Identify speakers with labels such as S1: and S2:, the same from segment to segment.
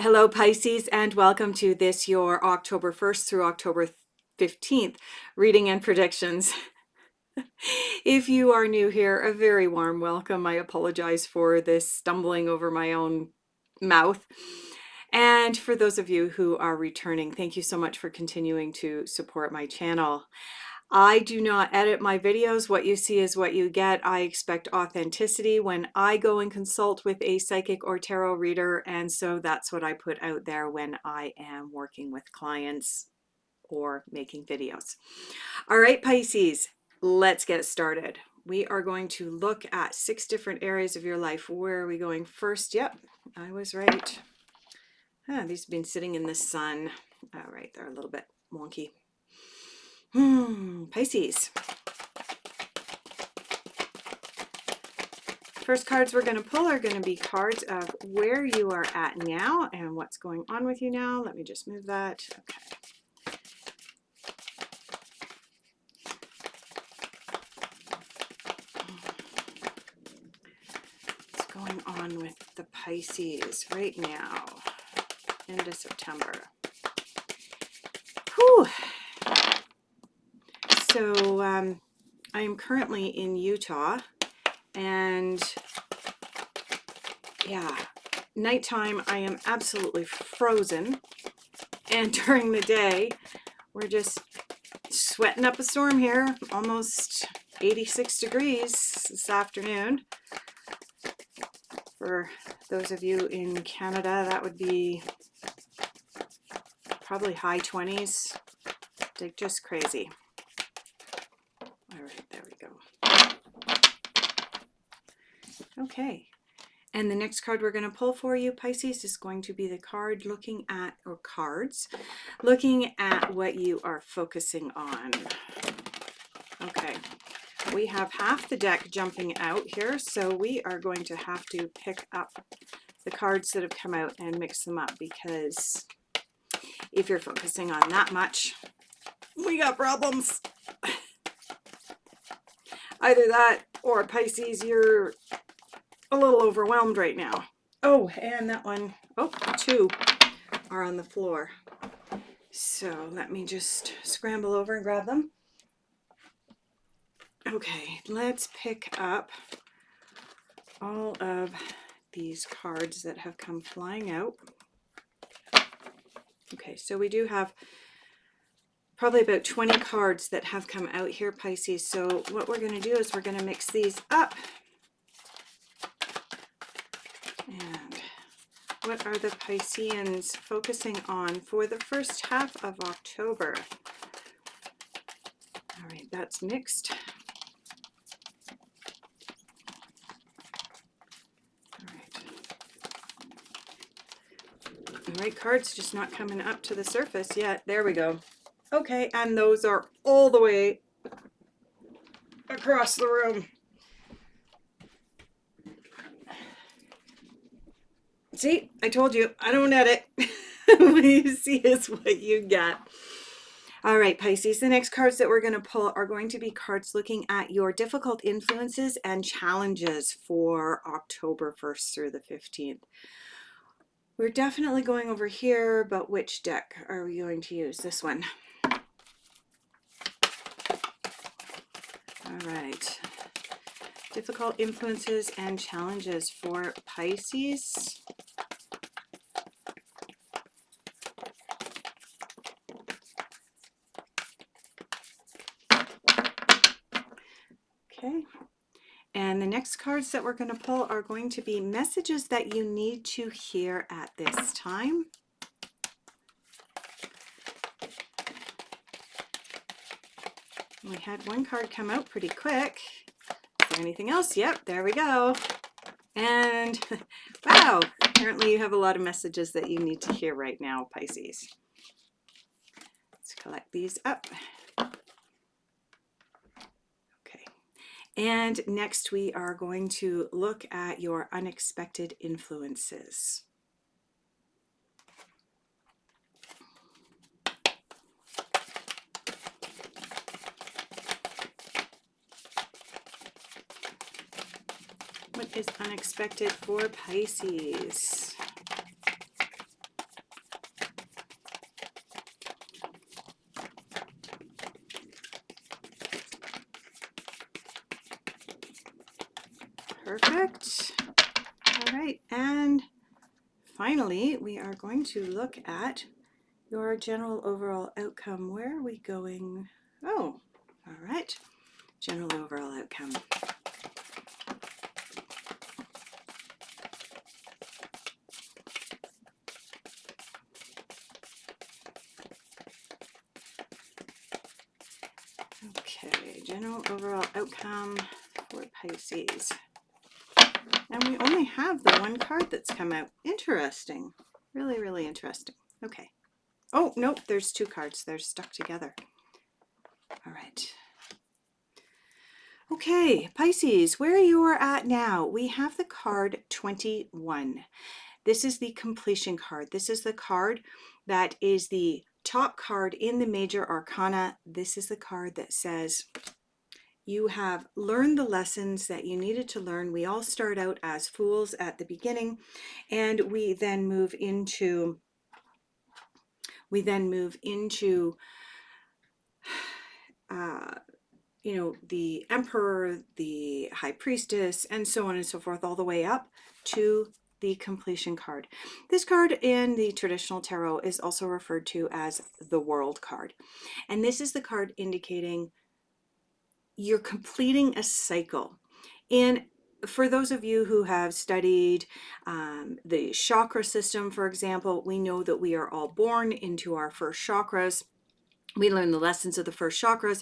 S1: Hello, Pisces, and welcome to this, your October 1st through October 15th reading and predictions. If you are new here, a very warm welcome. I apologize for this stumbling over my own mouth. And for those of you who are returning, thank you so much for continuing to support my channel. I do not edit my videos. What you see is what you get. I expect authenticity when I go and consult with a psychic or tarot reader, and so that's what I put out there when I am working with clients or making videos. All right, Pisces, let's get started. We are going to look at 6 different areas of your life. Where are we going first? Yep, I was right. These have been sitting in the sun. All right, they're a little bit wonky. Pisces. First cards we're going to pull are going to be cards of where you are at now and what's going on with you now. Let me just move that. Okay. What's going on with the Pisces right now into September? Whew. So I am currently in Utah, and yeah, nighttime I am absolutely frozen, and during the day we're just sweating up a storm here, almost 86 degrees this afternoon. For those of you in Canada, that would be probably high 20s, like just crazy. All right, there we go. Okay. And the next card we're going to pull for you, Pisces, is going to be the card looking at, or cards, looking at what you are focusing on. Okay, we have half the deck jumping out here, so we are going to have to pick up the cards that have come out and mix them up, because if you're focusing on that much, we got problems. Either that or, Pisces, you're a little overwhelmed right now. Oh, and that one, oh, 2 are on the floor. So let me just scramble over and grab them. Okay, let's pick up all of these cards that have come flying out. Okay, so we do have probably about 20 cards that have come out here, Pisces. So what we're going to do is we're going to mix these up. And what are the Pisceans focusing on for the first half of October? All right, that's mixed. All right, cards just not coming up to the surface yet. There we go. Okay, and those are all the way across the room. See, I told you, I don't edit. What you see is what you get. All right, Pisces, the next cards that we're going to pull are going to be cards looking at your difficult influences and challenges for October 1st through the 15th. We're definitely going over here, but which deck are we going to use? This one. All right. Difficult influences and challenges for Pisces. Okay. And the next cards that we're going to pull are going to be messages that you need to hear at this time. We had one card come out pretty quick. Is there anything else? Yep, there we go. And wow, apparently you have a lot of messages that you need to hear right now, Pisces. Let's collect these up. Okay. And next we are going to look at your unexpected influences. What is unexpected for Pisces? Perfect. All right, and finally, we are going to look at your general overall outcome. Where are we going? Oh, all right. General overall outcome. Okay, general overall outcome for Pisces. And we only have the one card that's come out. Interesting. Really, really interesting. Okay. Oh, nope, there's two cards. They're stuck together. All right. Okay, Pisces, where you are at now, we have the card 21. This is the completion card. This is the card that is the top card in the major arcana. This is the card that says you have learned the lessons that you needed to learn. We all start out as fools at the beginning, and we then move into the emperor, the high priestess, and so on and so forth, all the way up to the completion card. This card in the traditional tarot is also referred to as the world card. And this is the card indicating you're completing a cycle. And for those of you who have studied the chakra system, for example, we know that we are all born into our first chakras. We learn the lessons of the first chakra,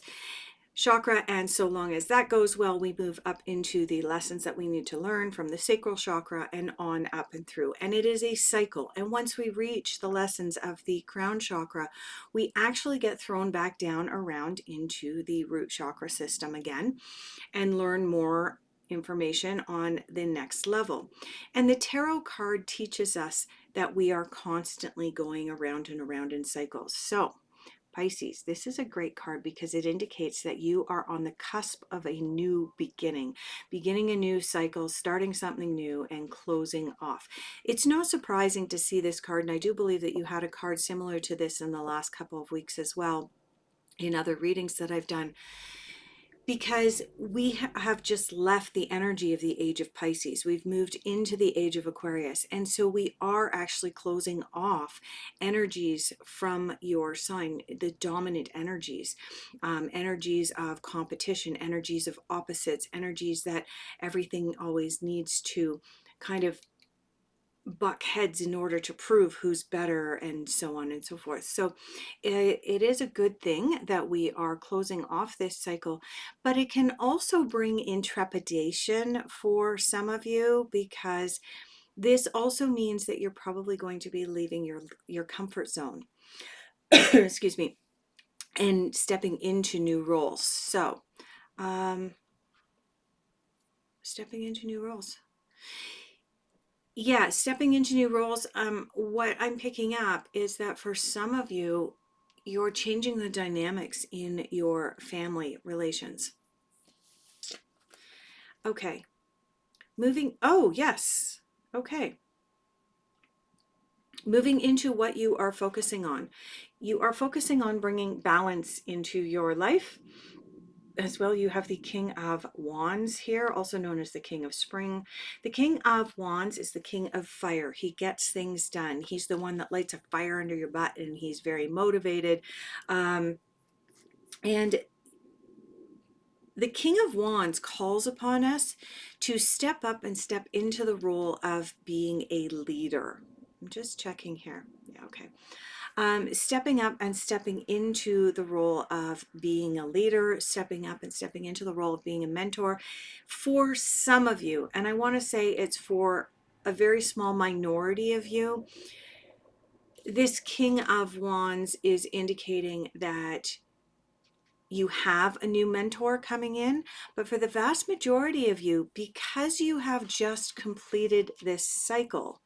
S1: and so long as that goes well, we move up into the lessons that we need to learn from the sacral chakra and on up and through. And it is a cycle. And once we reach the lessons of the crown chakra, we actually get thrown back down around into the root chakra system again and learn more information on the next level. And the tarot card teaches us that we are constantly going around and around in cycles. So Pisces, this is a great card because it indicates that you are on the cusp of a new beginning a new cycle, starting something new and closing off. It's not surprising to see this card, and I do believe that you had a card similar to this in the last couple of weeks as well in other readings that I've done, because we have just left the energy of the age of Pisces. We've moved into the age of Aquarius. And so we are actually closing off energies from your sign, the dominant energies, energies of competition, energies of opposites, energies that everything always needs to kind of buck heads in order to prove who's better, and so on and so forth. So it is a good thing that we are closing off this cycle, but it can also bring in trepidation for some of you, because this also means that you're probably going to be leaving your comfort zone excuse me, and stepping into new roles. So stepping into new roles. Yeah, stepping into new roles. What I'm picking up is that for some of you, you're changing the dynamics in your family relations. Okay. Oh, yes. Okay. Moving into what you are focusing on. You are focusing on bringing balance into your life. As well, you have the King of Wands here, also known as the King of Spring. The King of Wands is the king of fire. He gets things done. He's the one that lights a fire under your butt, and he's very motivated. And the King of Wands calls upon us to step up and step into the role of being a leader. I'm just checking here. Yeah, okay. Stepping up and stepping into the role of being a leader, stepping up and stepping into the role of being a mentor for some of you. And I want to say it's for a very small minority of you. This King of Wands is indicating that you have a new mentor coming in, but for the vast majority of you, because you have just completed this cycle,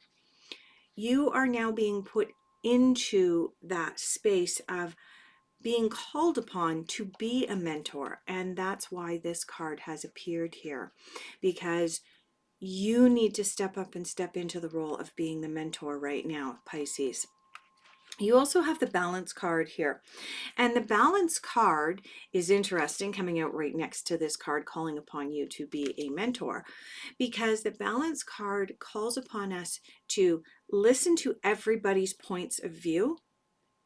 S1: you are now being put into that space of being called upon to be a mentor. And that's why this card has appeared here, because you need to step up and step into the role of being the mentor right now, Pisces. You also have the balance card here. And the balance card is interesting, coming out right next to this card calling upon you to be a mentor, because the balance card calls upon us to listen to everybody's points of view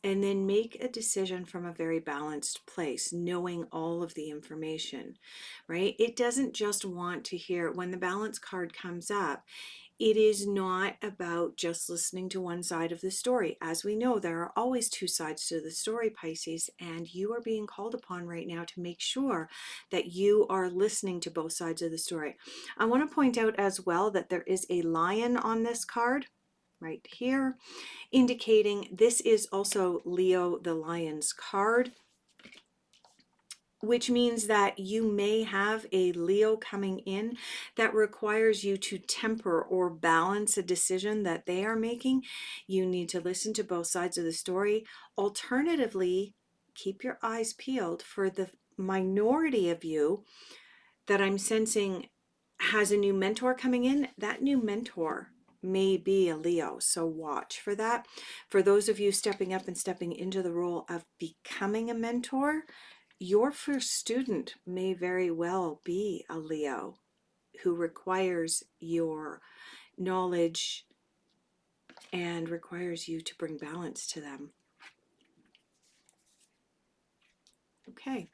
S1: and then make a decision from a very balanced place, knowing all of the information, right? It doesn't just want to hear, when the balance card comes up, it is not about just listening to one side of the story. As we know, there are always two sides to the story, Pisces, and you are being called upon right now to make sure that you are listening to both sides of the story. I want to point out as well that there is a lion on this card right here, indicating this is also Leo the Lion's card, which means that you may have a Leo coming in that requires you to temper or balance a decision that they are making. You need to listen to both sides of the story. Alternatively, keep your eyes peeled for the minority of you that I'm sensing has a new mentor coming in. That new mentor may be a Leo, so watch for that. For those of you stepping up and stepping into the role of becoming a mentor, your first student may very well be a Leo who requires your knowledge and requires you to bring balance to them. Okay.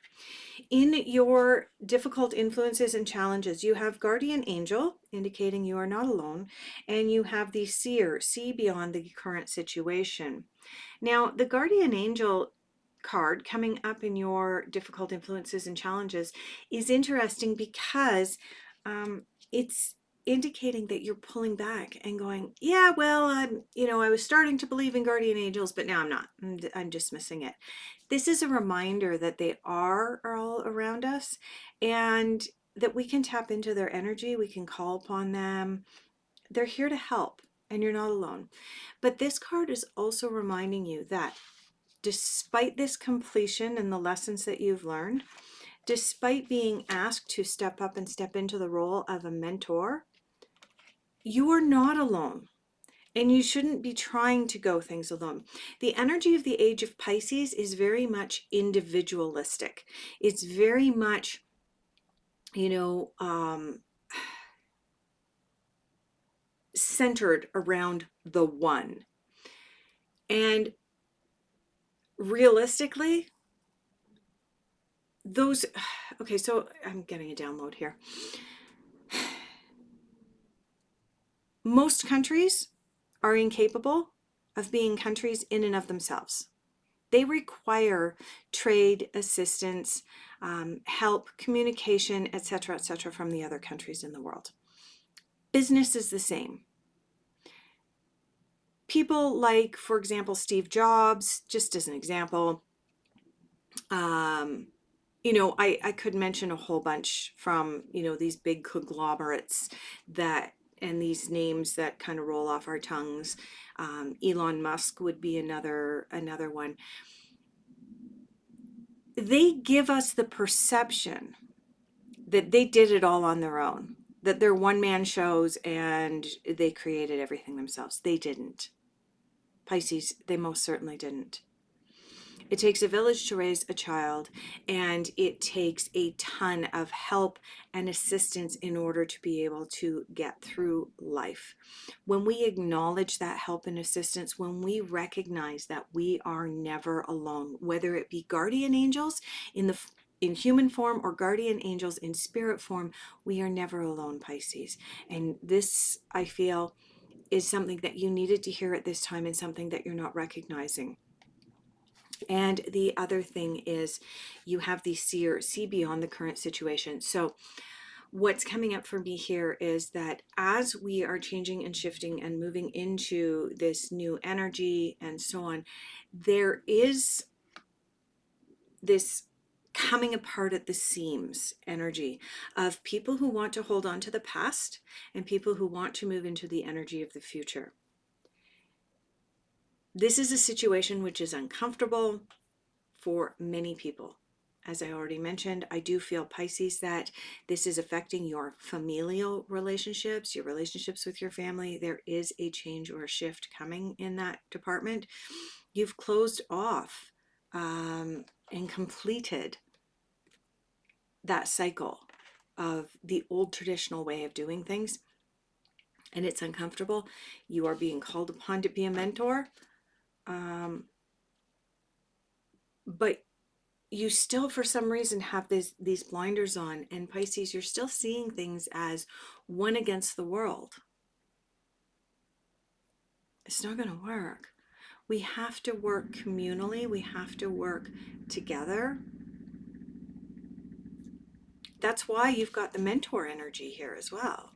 S1: In your difficult influences and challenges, you have guardian angel, indicating you are not alone, and you have the seer, see beyond the current situation. Now, the guardian angel card coming up in your difficult influences and challenges is interesting because it's indicating that you're pulling back and going, yeah, well, I was starting to believe in guardian angels, but now I'm not. I'm dismissing it. This is a reminder that they are all around us and that we can tap into their energy. We can call upon them. They're here to help, and you're not alone. But this card is also reminding you that despite this completion and the lessons that you've learned, despite being asked to step up and step into the role of a mentor, you are not alone. And you shouldn't be trying to go things alone. The energy of the age of Pisces is very much individualistic. It's very much, centered around the one. And realistically, okay, so I'm getting a download here. Most countries are incapable of being countries in and of themselves. They require trade, assistance, help, communication, etc., from the other countries in the world. Business is the same. People like, for example, Steve Jobs, just as an example, I could mention a whole bunch from, these big conglomerates and these names that kind of roll off our tongues. Elon Musk would be another one. They give us the perception that they did it all on their own, that they're one-man shows and they created everything themselves. They didn't. Pisces, they most certainly didn't. It takes a village to raise a child, and it takes a ton of help and assistance in order to be able to get through life. When we acknowledge that help and assistance, when we recognize that we are never alone, whether it be guardian angels in human form or guardian angels in spirit form, we are never alone, Pisces. And this, I feel, is something that you needed to hear at this time and something that you're not recognizing. And the other thing is you have the seer, see beyond the current situation. So what's coming up for me here is that as we are changing and shifting and moving into this new energy and so on, there is this coming apart at the seams energy of people who want to hold on to the past and people who want to move into the energy of the future. This is a situation which is uncomfortable for many people. As I already mentioned, I do feel, Pisces, that this is affecting your familial relationships, your relationships with your family. There is a change or a shift coming in that department. You've closed off and completed that cycle of the old traditional way of doing things, and it's uncomfortable. You are being called upon to be a mentor, but you still, for some reason, have these blinders on. And Pisces, you're still seeing things as one against the world. It's not going to work. We have to work communally. We have to work together. That's why you've got the mentor energy here as well.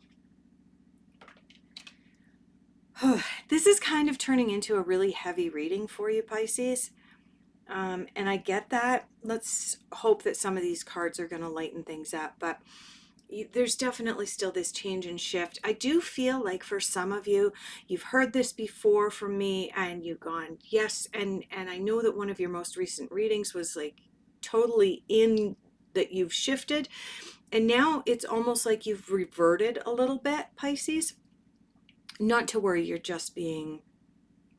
S1: This is kind of turning into a really heavy reading for you, Pisces. And I get that. Let's hope that some of these cards are going to lighten things up. But there's definitely still this change and shift. I do feel like for some of you, you've heard this before from me and you've gone, yes. And I know that one of your most recent readings was like totally in that you've shifted. And now it's almost like you've reverted a little bit, Pisces. Not to worry, you're just being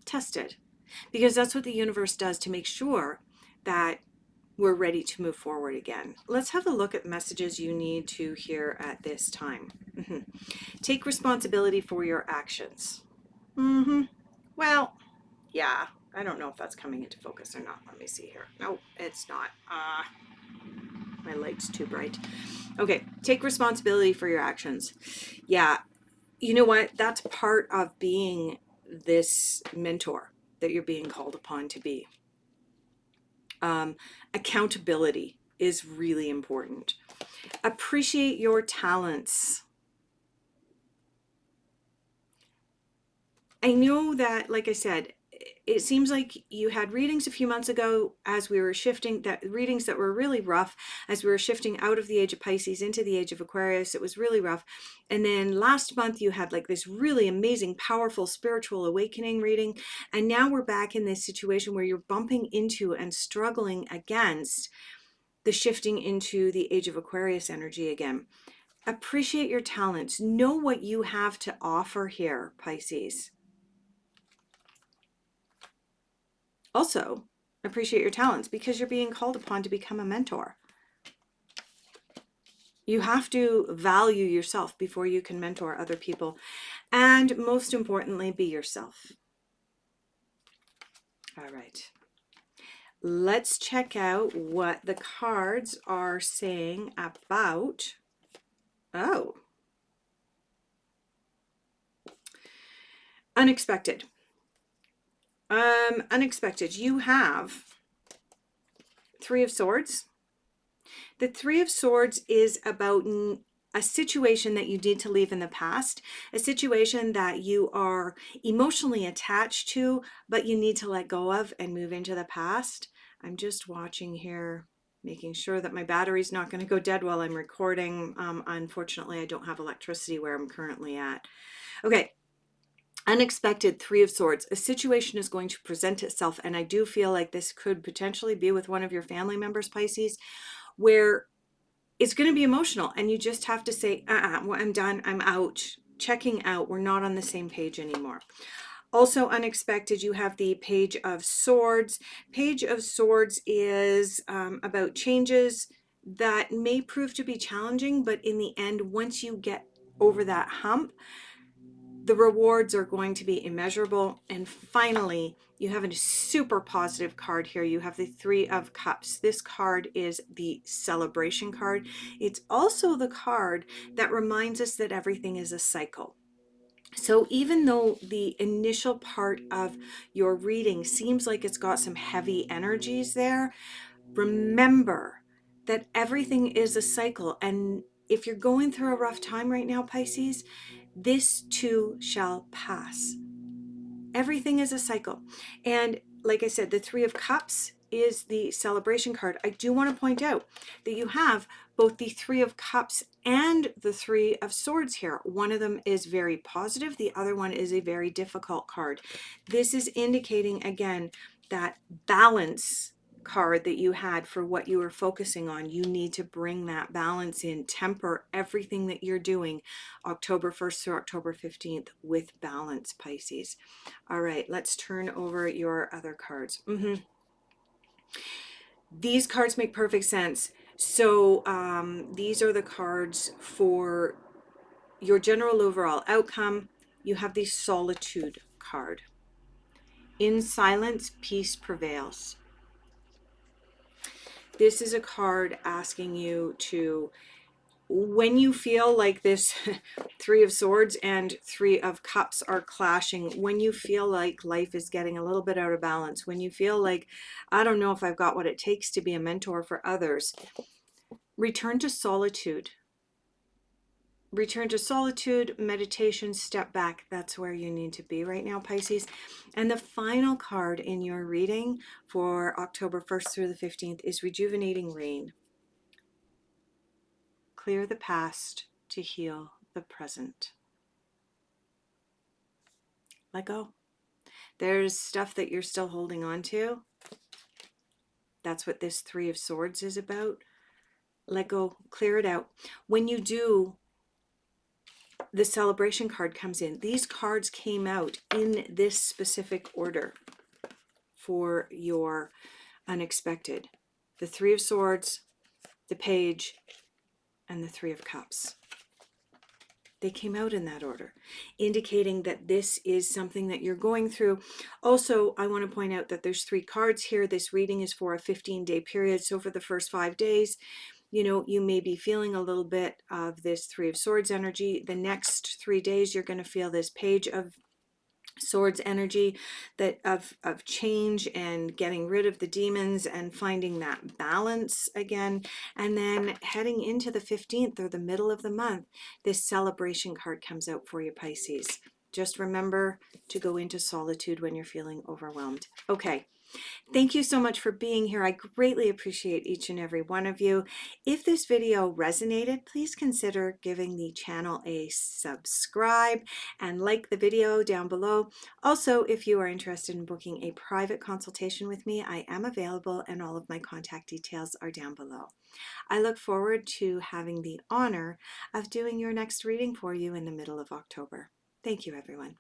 S1: tested, because that's what the universe does to make sure that we're ready to move forward again. Let's have a look at messages you need to hear at this time. Take responsibility for your actions. Well, yeah, I don't know if that's coming into focus or not. Let me see here. No, it's not. My light's too bright. Okay, take responsibility for your actions. Yeah, you know what? That's part of being this mentor that you're being called upon to be. Accountability is really important. Appreciate your talents. I know that, like I said, it seems like you had readings a few months ago as we were shifting, that readings that were really rough as we were shifting out of the age of Pisces into the age of Aquarius. It was really rough. And then last month you had like this really amazing, powerful spiritual awakening reading. And now we're back in this situation where you're bumping into and struggling against the shifting into the age of Aquarius energy again. Appreciate your talents. Know what you have to offer here, Pisces. Also, appreciate your talents because you're being called upon to become a mentor. You have to value yourself before you can mentor other people. And most importantly, be yourself. All right. Let's check out what the cards are saying about, unexpected. Unexpected. You have Three of Swords. The Three of Swords is about a situation that you need to leave in the past, a situation that you are emotionally attached to, but you need to let go of and move into the past. I'm just watching here, making sure that my battery's not going to go dead while I'm recording. Unfortunately, I don't have electricity where I'm currently at. Okay. Unexpected Three of Swords. A situation is going to present itself, and I do feel like this could potentially be with one of your family members, Pisces, where it's going to be emotional and you just have to say, well, I'm done, I'm out, checking out, we're not on the same page anymore. Also unexpected, you have the Page of Swords. Page of Swords is about changes that may prove to be challenging, but in the end, once you get over that hump, the rewards are going to be immeasurable. And finally, you have a super positive card here. You have the Three of Cups. This card is the celebration card. It's also the card that reminds us that everything is a cycle. So even though the initial part of your reading seems like it's got some heavy energies there, remember that everything is a cycle. And if you're going through a rough time right now, Pisces, this too shall pass. Everything is a cycle. And like I said, the Three of Cups is the celebration card. I do want to point out that you have both the Three of Cups and the Three of Swords here. One of them is very positive. The other one is a very difficult card. This is indicating, again, that balance card that you had for what you were focusing on. You need to bring that balance in, temper everything that you're doing October 1st through October 15th with balance, Pisces. All right, let's turn over your other cards. These cards make perfect sense. So these are the cards for your general overall outcome. You have the Solitude card. In silence, peace prevails. This is a card asking you to, when you feel like this Three of Swords and Three of Cups are clashing, when you feel like life is getting a little bit out of balance, when you feel like, I don't know if I've got what it takes to be a mentor for others, return to solitude. Return to solitude, meditation, step back. That's where you need to be right now, Pisces. And the final card in your reading for October 1st through the 15th is Rejuvenating Rain. Clear the past to heal the present. Let go. There's stuff that you're still holding on to. That's what this Three of Swords is about. Let go, clear it out. When you do, the celebration card comes in. These cards came out in this specific order for your unexpected. The Three of Swords, the Page, and the Three of Cups. They came out in that order, indicating that this is something that you're going through. Also, I want to point out that there's 3 cards here. This reading is for a 15-day period. So for the first 5 days, you know, you may be feeling a little bit of this Three of Swords energy. The next 3 days, you're going to feel this Page of Swords energy, that of change and getting rid of the demons and finding that balance again. And then heading into the 15th, or the middle of the month, this celebration card comes out for you, Pisces. Just remember to go into solitude when you're feeling overwhelmed. Okay. Thank you so much for being here. I greatly appreciate each and every one of you. If this video resonated, please consider giving the channel a subscribe and like the video down below. Also, if you are interested in booking a private consultation with me, I am available and all of my contact details are down below. I look forward to having the honor of doing your next reading for you in the middle of October. Thank you, everyone.